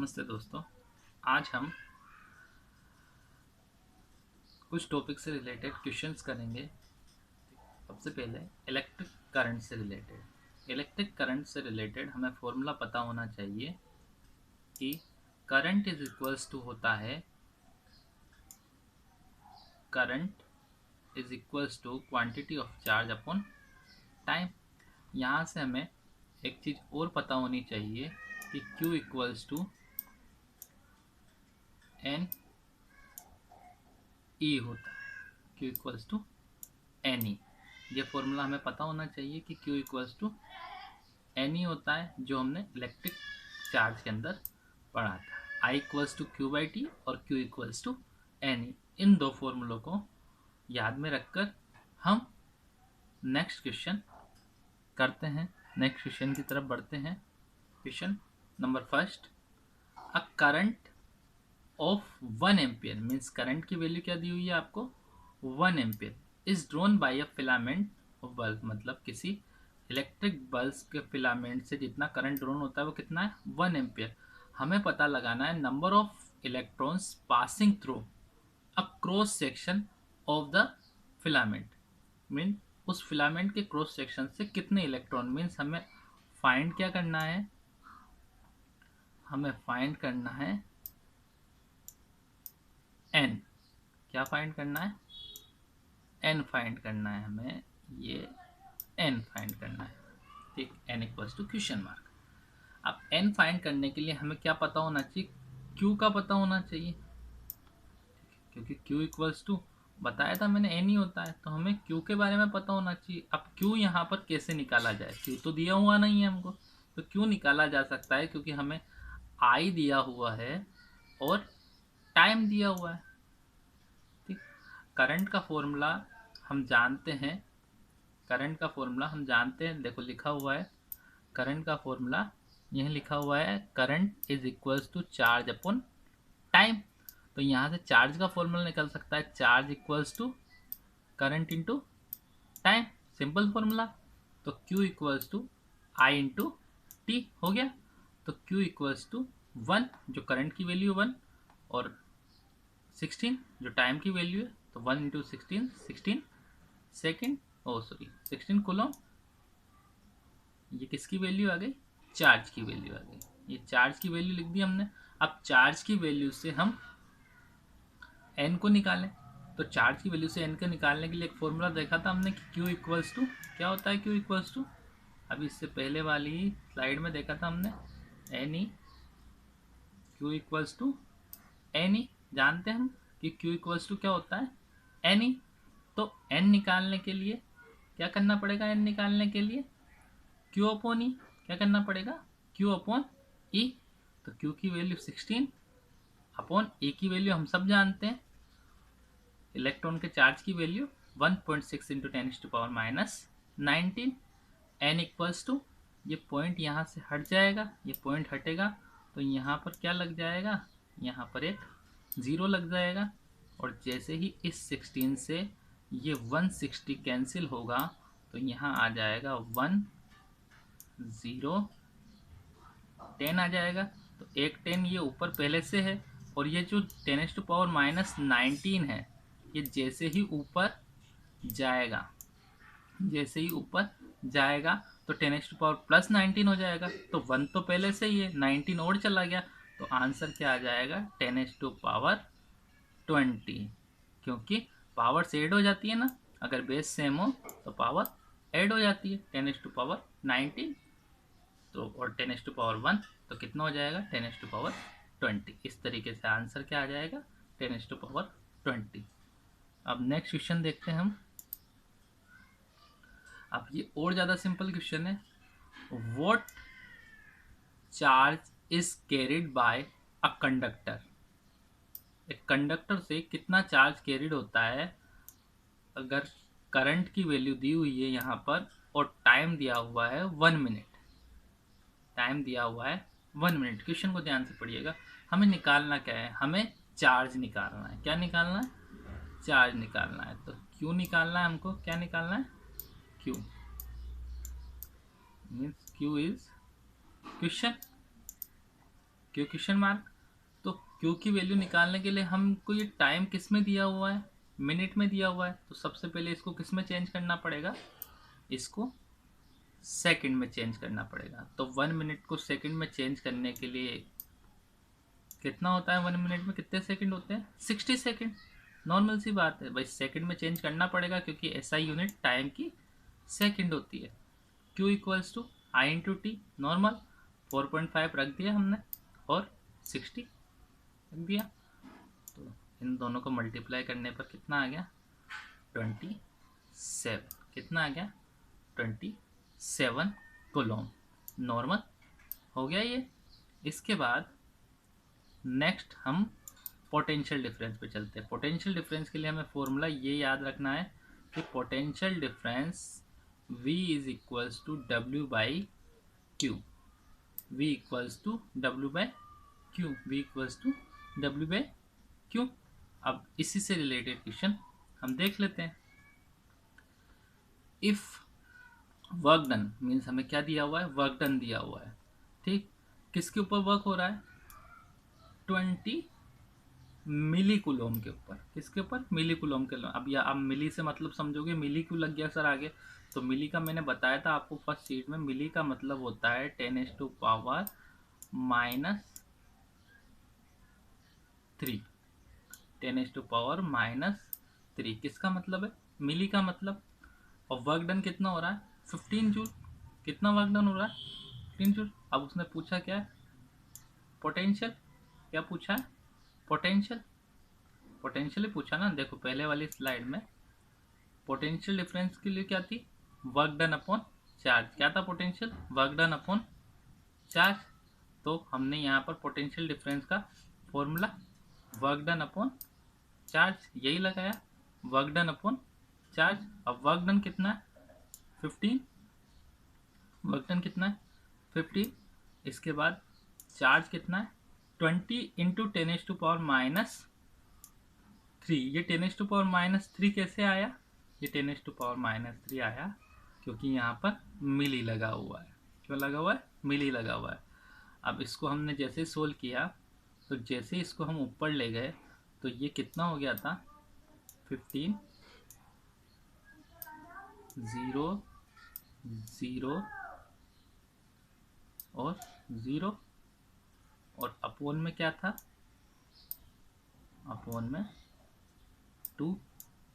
नमस्ते दोस्तों। आज हम कुछ टॉपिक से रिलेटेड क्वेश्चंस करेंगे। सबसे पहले इलेक्ट्रिक करंट से रिलेटेड हमें फॉर्मूला पता होना चाहिए कि करंट इज इक्वल्स टू होता है current is equals to quantity of charge upon time. यहाँ से हमें एक चीज़ और पता होनी चाहिए कि Q equals to N E होता है। Q equals to N E, ये फॉर्मूला हमें पता होना चाहिए कि Q equals to N E होता है, जो हमने इलेक्ट्रिक चार्ज के अंदर पढ़ा था। I equals to Q by T और Q equals to N E. इन दो फॉर्मूलों को याद में रखकर हम नेक्स्ट क्वेश्चन करते हैं। नेक्स्ट क्वेश्चन की तरफ बढ़ते हैं। Question number first, a current of 1 ampere means current की वैल्यू क्या दी हुई है आपको 1 ampere is drawn by a filament of bulb, मतलब किसी इलेक्ट्रिक बल्ब के फिलामेंट से जितना करंट ड्रोन होता है वो कितना है 1 एम्पियर। हमें पता लगाना है number of electrons passing through a cross section of the filament. Mean उस फिलामेंट के क्रॉस सेक्शन से कितने इलेक्ट्रॉन, मीन्स हमें फाइंड क्या करना है, हमें फाइंड करना है एन। क्या फाइंड करना है, एन फाइंड करना है हमें, ये एन फाइंड करना है। ठीक, N equals to question mark. अब एन फाइंड करने के लिए हमें क्या पता होना चाहिए, क्यू का पता होना चाहिए, क्योंकि क्यू इक्वल्स टू बताया था मैंने एन ही होता है, तो हमें क्यू के बारे में पता होना चाहिए। अब क्यू यहाँ पर कैसे निकाला जाए, क्यू तो दिया हुआ नहीं है हमको, तो क्यू निकाला जा सकता है क्योंकि हमें आई दिया हुआ है और टाइम दिया हुआ है। ठीक, करंट का फॉर्मूला हम जानते हैं, देखो लिखा हुआ है करंट का फॉर्मूला, यह लिखा हुआ है current is equals to charge upon time. तो यहाँ से चार्ज का फॉर्मूला निकल सकता है, charge equals to current into time, simple formula. तो Q equals to I into T हो गया। तो Q इक्वल्स टू 1 जो करंट की वैल्यू 1 और 16 जो टाइम की वैल्यू है, तो 1 इंटू 16 16 सेकेंड, ओ सॉरी 16 कूलम। ये किसकी वैल्यू आ गई, चार्ज की वैल्यू आ गई। ये चार्ज की वैल्यू लिख दी हमने। अब चार्ज की वैल्यू से हम एन को निकालें, तो चार्ज की वैल्यू से एन को निकालने के लिए एक फॉर्मूला देखा था हमने कि Q इक्वल्स टू क्या होता है, Q इक्वल्स टू अभी इससे पहले वाली स्लाइड में देखा था हमने N E, Q equals to N E. जानते हैं हम कि Q इक्वल्स टू क्या होता है एन ई। तो एन निकालने के लिए क्या करना पड़ेगा, एन निकालने के लिए Q अपॉन ई क्या करना पड़ेगा, Q अपॉन ई। तो Q की वैल्यू 16 अपॉन ए की वैल्यू हम सब जानते हैं, इलेक्ट्रॉन के चार्ज की value 1.6 into 10⁻⁹ N equals to, ये पॉइंट यहाँ से हट जाएगा, ये पॉइंट हटेगा तो यहाँ पर क्या लग जाएगा, यहाँ पर एक ज़ीरो लग जाएगा। और जैसे ही इस 16 से ये 160 कैंसिल होगा तो यहाँ आ जाएगा 1 0 10 आ जाएगा। तो एक 10 ये ऊपर पहले से है, और ये जो 10⁻⁹ है, ये जैसे ही ऊपर जाएगा, तो 10⁻+19 हो जाएगा। तो 1 तो पहले से ही है, 19 और चला गया, तो आंसर क्या आ जाएगा 10⁻20, क्योंकि पावर से ऐड हो जाती है ना, अगर बेस सेम हो तो पावर ऐड हो जाती है 10⁻19। तो और 10⁻1 तो कितना हो जाएगा 10⁻20। इस तरीके से आंसर क्या आ जाएगा 10⁻20। अब नेक्स्ट क्वेश्चन देखते हैं हम। अब ये और ज़्यादा सिंपल क्वेश्चन है, what charge is carried by a conductor. एक कंडक्टर से कितना चार्ज कैरिड होता है, अगर करंट की वैल्यू दी हुई है यहाँ पर और टाइम दिया हुआ है 1 मिनट, क्वेश्चन को ध्यान से पढ़िएगा। हमें निकालना क्या है, हमें चार्ज निकालना है। क्या निकालना है, चार्ज निकालना है। तो क्यू निकालना है हमको, क्या निकालना है Q, means Q is question. Q question mark. तो क्यू की वैल्यू निकालने के लिए हमको ये टाइम किस में दिया हुआ है, मिनट में दिया हुआ है। तो सबसे पहले इसको किस में चेंज करना पड़ेगा, इसको सेकंड में चेंज करना पड़ेगा। तो 1 मिनट को सेकंड में चेंज करने के लिए कितना होता है, 1 मिनट में कितने सेकंड होते हैं, 60 सेकंड। नॉर्मल सी बात है भाई, सेकंड में चेंज करना पड़ेगा क्योंकि ऐसा यूनिट टाइम की सेकंड होती है। Q equals to I into T, normal 4.5 रख दिया हमने और 60 रख दिया। तो इन दोनों को मल्टीप्लाई करने पर कितना आ गया, 27। कितना आ गया, 27 कूलम। नॉर्मल हो गया ये। इसके बाद नेक्स्ट हम पोटेंशियल डिफरेंस पे चलते हैं। पोटेंशियल डिफरेंस के लिए हमें फॉर्मूला ये याद रखना है कि potential difference V is equals to W by Q. V equals to W by Q, V equals to W by Q. अब इसी से रिलेटेड क्वेश्चन हम देख लेते हैं। इफ वर्क डन मीन्स हमें क्या दिया हुआ है, वर्क डन दिया हुआ है। ठीक, किसके ऊपर वर्क हो रहा है, 20 मिली कुलोम के ऊपर। किसके ऊपर, मिली कुलोम के। अब या आप मिली से मतलब समझोगे, मिली क्यों लग गया सर आगे। तो मिली का मैंने बताया था आपको फर्स्ट शीट में, मिली का मतलब होता है 10⁻³ -3। 10⁻³ किसका मतलब है, मिली का मतलब। और वर्क डन कितना हो रहा है, 15 जूल। कितना वर्क डन हो रहा है, 15 जूल। अब उसने पूछा क्या है, पोटेंशियल। क्या पूछा है, पोटेंशियल। पोटेंशियल ही पूछा ना। देखो पहले वाली स्लाइड में पोटेंशियल डिफरेंस के लिए क्या थी, वर्क डन अपॉन चार्ज। क्या था potential, work done upon charge. तो हमने यहाँ पर पोटेंशियल डिफरेंस का formula work done upon charge यही लगाया, वर्क डन अपॉन चार्ज। अब वर्क डन कितना है, 15। वर्क डन कितना है, 15। इसके बाद चार्ज कितना है, 20 इंटू 10⁻⁻3। ये 10⁻⁻3 कैसे आया, ये 10⁻⁻3 आया क्योंकि यहाँ पर मिली लगा हुआ है। क्यों लगा हुआ है, मिली लगा हुआ है। अब इसको हमने जैसे सोल्व किया, तो जैसे इसको हम ऊपर ले गए तो ये कितना हो गया था, 15 0 0 और 0। और अपोन में क्या था, अपोन में 2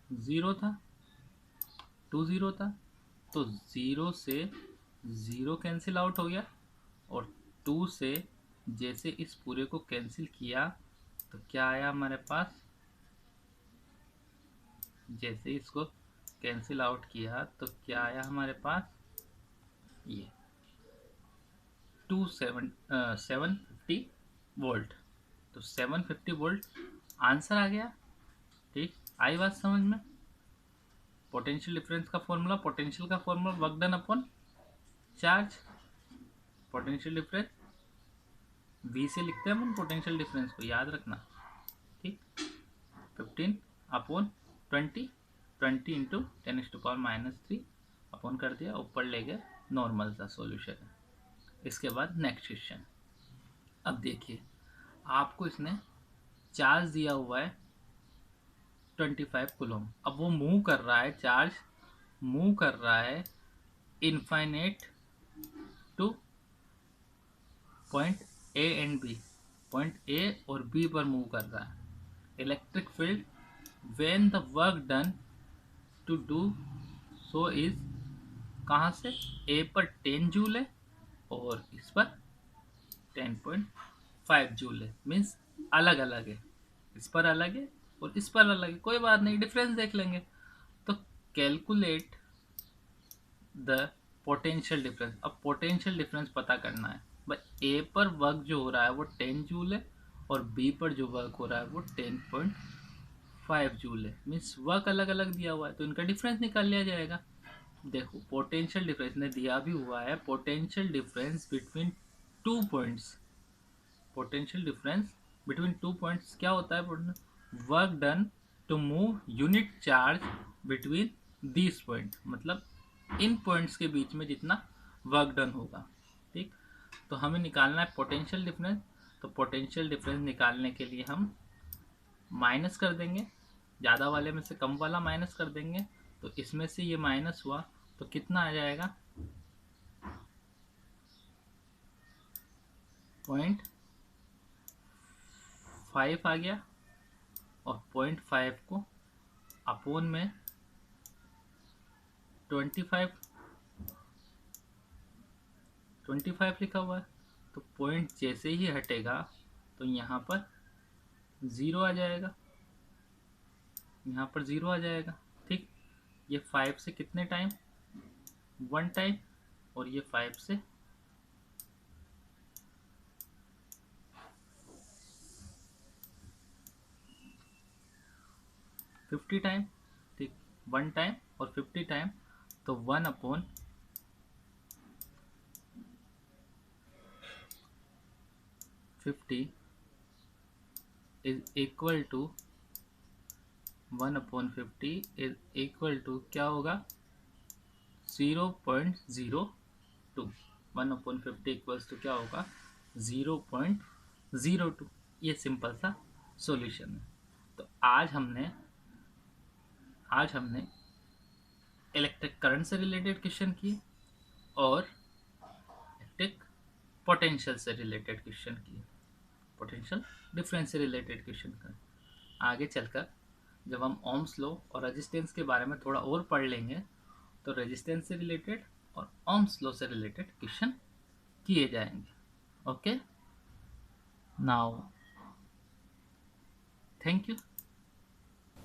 0 था, 2 0 था। तो 0 से 0 कैंसिल आउट हो गया और 2 से जैसे इस पूरे को कैंसिल किया तो क्या आया हमारे पास, जैसे इसको कैंसिल आउट किया तो क्या आया हमारे पास, ये 750 वोल्ट। तो 750 वोल्ट आंसर आ गया। ठीक, आई बात समझ में। पोटेंशियल डिफरेंस का फॉर्मूला, पोटेंशियल का formula work done upon charge. Potential difference V से लिखते हैं हम पोटेंशियल डिफरेंस को, याद रखना। ठीक, 15 अपॉन 20, 20 इंटू 10⁻³ अपॉन कर दिया, ऊपर ले गए, नॉर्मल सा सॉल्यूशन है। इसके बाद नेक्स्ट क्वेश्चन। अब देखिए आपको इसने चार्ज दिया हुआ है 25 कूलम। अब वो मूव कर रहा है, चार्ज मूव कर रहा है infinite to point A and B. Point A और बी पर मूव कर रहा है। Electric field when the work done to do so is, कहाँ से, ए पर 10 जूल है और इस पर 10.5 जूल है। मीन्स अलग अलग है, इस पर अलग है और इस पर अलग है, कोई बात नहीं, डिफरेंस देख लेंगे। तो कैलकुलेट द पोटेंशियल डिफरेंस। अब पोटेंशियल डिफरेंस पता करना है भाई। ए पर वर्क जो हो रहा है वो 10 जूल है और बी पर जो वर्क हो रहा है वो 10.5 जूल है। मीन्स वर्क अलग अलग दिया हुआ है तो इनका डिफरेंस निकाल लिया जाएगा। देखो पोटेंशियल डिफरेंस ने दिया भी हुआ है, potential difference between 2 points. Potential difference between 2 points क्या होता है, work done to move unit charge between these point. मतलब इन पॉइंट्स के बीच में जितना वर्क डन होगा। ठीक, तो हमें निकालना है पोटेंशियल डिफरेंस। तो तो पोटेंशियल डिफरेंस निकालने के लिए हम माइनस कर देंगे, ज़्यादा वाले में से कम वाला माइनस कर देंगे। तो इसमें से ये माइनस हुआ तो कितना आ जाएगा, 0.5 आ गया। और 0.5 को अपोन में 25 लिखा हुआ है। तो पॉइंट जैसे ही हटेगा तो यहाँ पर ज़ीरो आ जाएगा, यहाँ पर ज़ीरो आ जाएगा। ठीक, ये 5 से कितने टाइम, 1 टाइम, और ये 5 से 50 टाइम। ठीक, 1 टाइम और 50 टाइम, तो 1/50 is equal to 1/50 is equal to क्या होगा, 0.02। 1/50 इक्वल्स टू क्या होगा, 0.02। ये सिंपल सा सॉल्यूशन है। तो आज हमने इलेक्ट्रिक करंट से रिलेटेड क्वेश्चन किए और इलेक्ट्रिक पोटेंशियल से रिलेटेड क्वेश्चन किए, पोटेंशियल डिफरेंस से रिलेटेड क्वेश्चन का। आगे चलकर जब हम ओम्स लॉ और रेजिस्टेंस के बारे में थोड़ा और पढ़ लेंगे तो रेजिस्टेंस से रिलेटेड और ओम्स लॉ से रिलेटेड क्वेश्चन किए जाएंगे। Okay, now thank you.